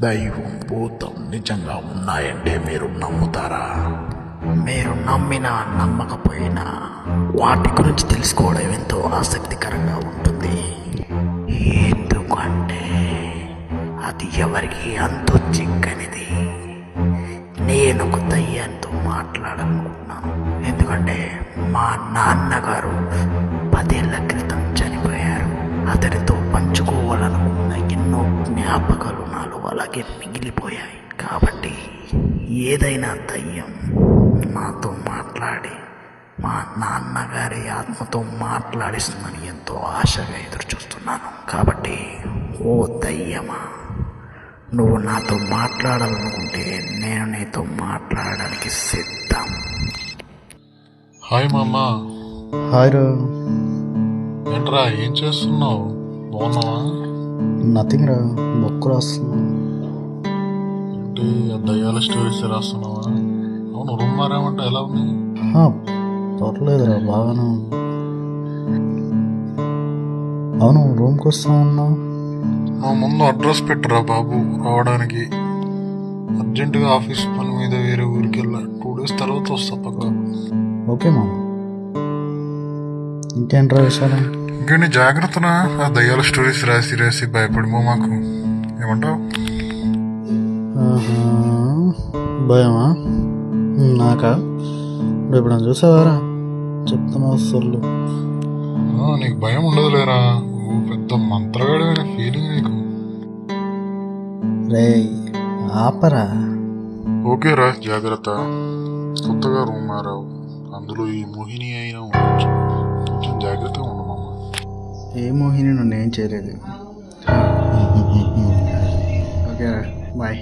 దైవం భూతం నిజంగా ఉన్నాయంటే మీరు నమ్ముతారా? మీరు నమ్మినా నమ్మకపోయినా వాటి గురించి తెలుసుకోవడం ఎంతో ఆసక్తికరంగా ఉంటుంది. ఎందుకంటే అది ఎవరికి అంతు చిక్కనిది. నేను ఒక దయ్యంతో మాట్లాడాలనుకుంటున్నాను. ఎందుకంటే మా నాన్నగారు 10 ఏళ్ల క్రితం చనిపోయారు. అతనితో పంచుకోవాలనుకున్న ఎన్నో జ్ఞాపకాలు నాలో అలాగే మిగిలిపోయాయి. కాబట్టి ఏదైనా దయ్యం నాతో మాట్లాడి మా నాన్నగారి ఆత్మతో మాట్లాడిస్తుందని ఎంతో ఆశగా ఎదురు చూస్తున్నాను. కాబట్టి ఓ దయ్యమా, నువ్వు నాతో మాట్లాడాలనుకుంటే నేను నీతో మాట్లాడడానికి సిద్ధం. హాయ్ మామా. హాయ్ రా. ఏంట్రా ఏం చేస్తున్నావు? బాగున్నావా? నథింగ్ రా, బుక్ రాస్తున్నా. ఏంటి దయ్యాల స్టోరీస్ రాస్తున్నావా? అవును, రూమ్ మారామంటే ఎలా ఉంది? పర్లేదురా, బాగానే ఉంది. అవును, రూమ్కి వస్తామన్నా. నువ్వు ముందు అడ్రస్ పెట్టరా బాబు, రావడానికి. అర్జెంటుగా ఆఫీస్ పని మీద వేరే ఊరికి వెళ్ళా. 2 days తర్వాత వస్తా పక్క. ఓకే మా. ఇంకేంట్రా విషయాలు? ఇంకేంటి జాగ్రత్తనా? ఆ దయ్యాల స్టోరీస్ రాసి రాసి భయపడిమో మాకు. ఏమంటావు? భయమా నాకా? ఇప్పుడు చూసావారా చెప్తున్నా సొల్లు. నీకు భయం ఉండదు లేరా? నువ్వు పెద్ద మంత్రగాడివైన ఫీలింగ్ నీకు. రే ఆపరా. ఓకే రా, జాగ్రత్త. కొత్తగా రూమ్ మారావు, అందులో ఈ మోహిని అయినా ఉండొచ్చు. కొంచెం జాగ్రత్తగా ఉండమమ్మా. ఏ మోహిని, నేనేం చేయలేదు. Okay bye.